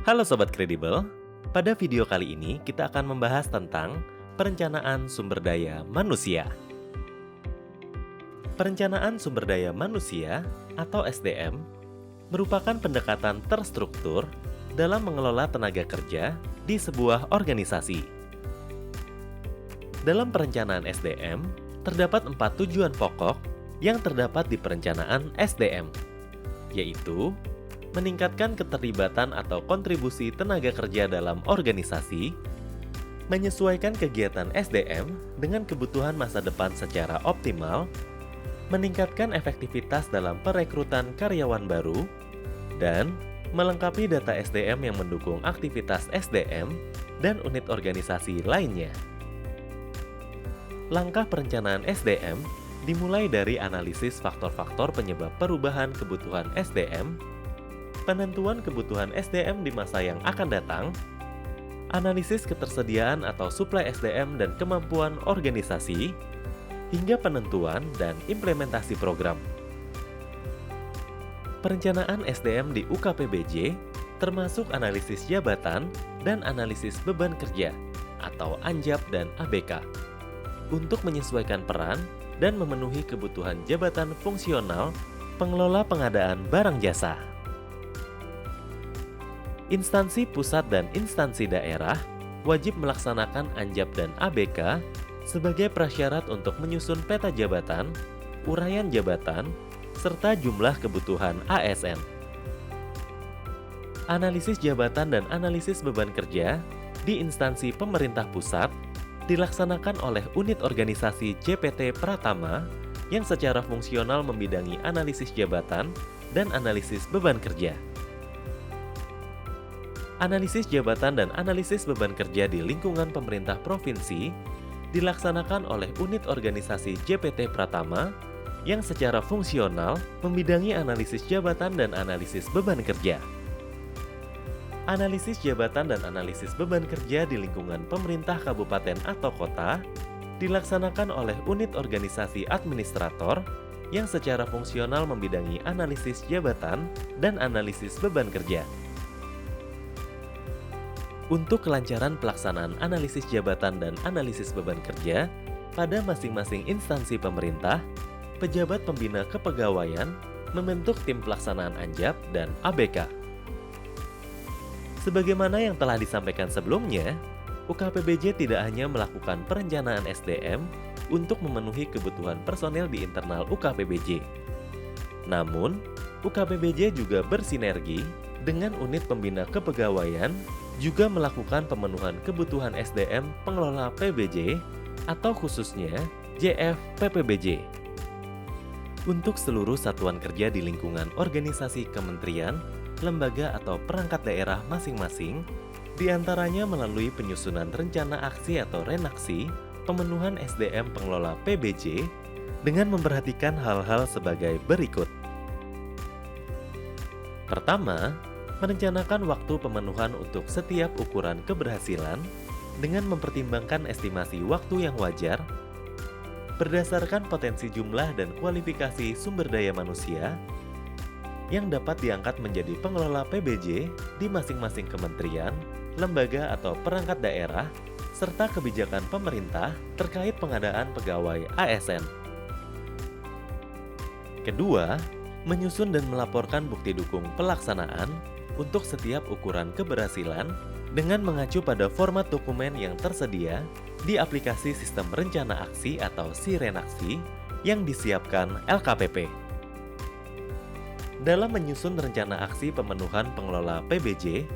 Halo Sobat Kredibel, pada video kali ini kita akan membahas tentang perencanaan sumber daya manusia. Perencanaan sumber daya manusia atau SDM merupakan pendekatan terstruktur dalam mengelola tenaga kerja di sebuah organisasi. Dalam perencanaan SDM, terdapat 4 tujuan pokok yang terdapat di perencanaan SDM, yaitu meningkatkan keterlibatan atau kontribusi tenaga kerja dalam organisasi, menyesuaikan kegiatan SDM dengan kebutuhan masa depan secara optimal, meningkatkan efektivitas dalam perekrutan karyawan baru, dan melengkapi data SDM yang mendukung aktivitas SDM dan unit organisasi lainnya. Langkah perencanaan SDM dimulai dari analisis faktor-faktor penyebab perubahan kebutuhan SDM, penentuan kebutuhan SDM di masa yang akan datang, analisis ketersediaan atau suplai SDM dan kemampuan organisasi, hingga penentuan dan implementasi program. Perencanaan SDM di UKPBJ termasuk analisis jabatan dan analisis beban kerja atau ANJAP dan ABK untuk menyesuaikan peran dan memenuhi kebutuhan jabatan fungsional pengelola pengadaan barang jasa. Instansi pusat dan instansi daerah wajib melaksanakan ANJAP dan ABK sebagai prasyarat untuk menyusun peta jabatan, uraian jabatan, serta jumlah kebutuhan ASN. Analisis jabatan dan analisis beban kerja di instansi pemerintah pusat dilaksanakan oleh unit organisasi JPT Pratama yang secara fungsional membidangi analisis jabatan dan analisis beban kerja. Analisis jabatan dan analisis beban kerja di lingkungan pemerintah provinsi dilaksanakan oleh unit organisasi JPT Pratama yang secara fungsional membidangi analisis jabatan dan analisis beban kerja. Analisis jabatan dan analisis beban kerja di lingkungan pemerintah kabupaten atau kota dilaksanakan oleh unit organisasi administrator yang secara fungsional membidangi analisis jabatan dan analisis beban kerja. Untuk kelancaran pelaksanaan analisis jabatan dan analisis beban kerja pada masing-masing instansi pemerintah, pejabat pembina kepegawaian membentuk tim pelaksanaan ANJAP dan ABK. Sebagaimana yang telah disampaikan sebelumnya, UKPBJ tidak hanya melakukan perencanaan SDM untuk memenuhi kebutuhan personel di internal UKPBJ. Namun, UKPBJ juga bersinergi dengan unit pembina kepegawaian juga melakukan pemenuhan kebutuhan SDM pengelola PBJ atau khususnya JFPPBJ. Untuk seluruh satuan kerja di lingkungan organisasi kementerian, lembaga atau perangkat daerah masing-masing, diantaranya melalui penyusunan rencana aksi atau renaksi pemenuhan SDM pengelola PBJ dengan memperhatikan hal-hal sebagai berikut. Pertama, merencanakan waktu pemenuhan untuk setiap ukuran keberhasilan dengan mempertimbangkan estimasi waktu yang wajar berdasarkan potensi jumlah dan kualifikasi sumber daya manusia yang dapat diangkat menjadi pengelola PBJ di masing-masing kementerian, lembaga atau perangkat daerah, serta kebijakan pemerintah terkait pengadaan pegawai ASN. Kedua, menyusun dan melaporkan bukti dukung pelaksanaan untuk setiap ukuran keberhasilan dengan mengacu pada format dokumen yang tersedia di aplikasi Sistem Rencana Aksi atau SIRENAKSI yang disiapkan LKPP. Dalam menyusun rencana aksi pemenuhan pengelola PBJ,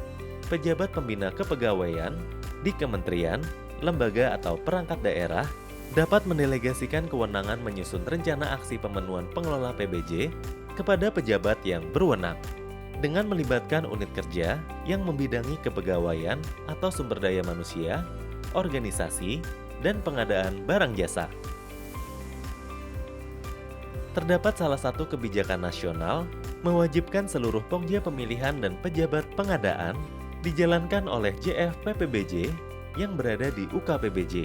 pejabat pembina kepegawaian di kementerian, lembaga atau perangkat daerah dapat mendelegasikan kewenangan menyusun rencana aksi pemenuhan pengelola PBJ kepada pejabat yang berwenang, dengan melibatkan unit kerja yang membidangi kepegawaian atau sumber daya manusia, organisasi, dan pengadaan barang jasa. Terdapat salah satu kebijakan nasional mewajibkan seluruh pokja pemilihan dan pejabat pengadaan dijalankan oleh JFPPBJ yang berada di UKPBJ,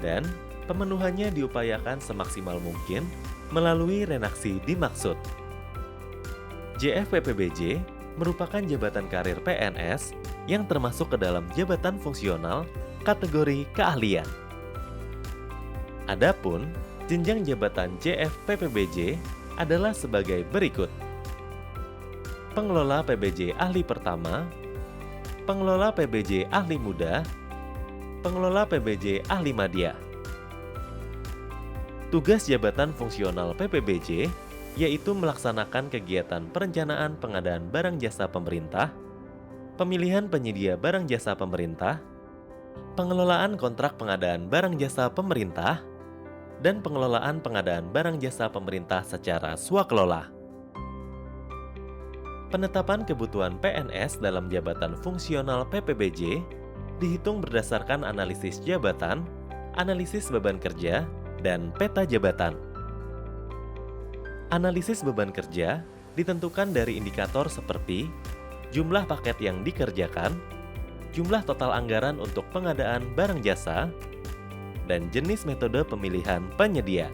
dan pemenuhannya diupayakan semaksimal mungkin melalui renaksi dimaksud. JFPPBJ merupakan jabatan karir PNS yang termasuk ke dalam jabatan fungsional kategori keahlian. Adapun jenjang jabatan JF-PPBJ adalah sebagai berikut. Pengelola PBJ Ahli Pertama, Pengelola PBJ Ahli Muda, Pengelola PBJ Ahli Madya. Tugas jabatan fungsional PPBJ yaitu melaksanakan kegiatan perencanaan pengadaan barang jasa pemerintah, pemilihan penyedia barang jasa pemerintah, pengelolaan kontrak pengadaan barang jasa pemerintah, dan pengelolaan pengadaan barang jasa pemerintah secara swakelola. Penetapan kebutuhan PNS dalam jabatan fungsional PPBJ dihitung berdasarkan analisis jabatan, analisis beban kerja, dan peta jabatan. Analisis beban kerja ditentukan dari indikator seperti jumlah paket yang dikerjakan, jumlah total anggaran untuk pengadaan barang jasa, dan jenis metode pemilihan penyedia.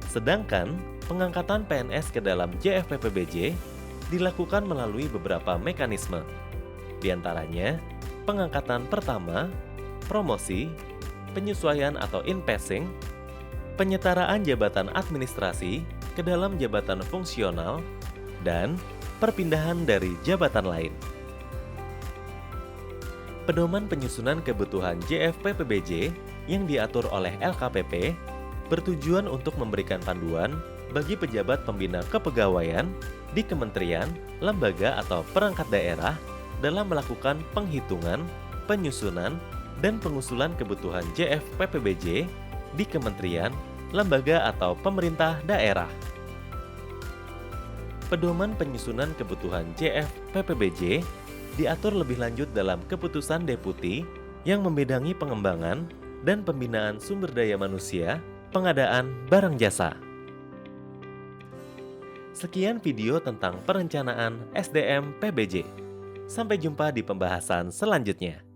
Sedangkan, pengangkatan PNS ke dalam JF-PPBJ dilakukan melalui beberapa mekanisme. Di antaranya, pengangkatan pertama, promosi, penyesuaian atau in-passing, penyetaraan jabatan administrasi ke dalam jabatan fungsional, dan perpindahan dari jabatan lain. Pedoman penyusunan kebutuhan JF-PPBJ yang diatur oleh LKPP bertujuan untuk memberikan panduan bagi pejabat pembina kepegawaian di kementerian, lembaga, atau perangkat daerah dalam melakukan penghitungan, penyusunan, dan pengusulan kebutuhan JF-PPBJ di kementerian, lembaga, atau pemerintah daerah. Pedoman penyusunan kebutuhan JF-PPBJ diatur lebih lanjut dalam Keputusan Deputi yang membidangi pengembangan dan pembinaan sumber daya manusia, pengadaan barang jasa. Sekian video tentang perencanaan SDM PBJ. Sampai jumpa di pembahasan selanjutnya.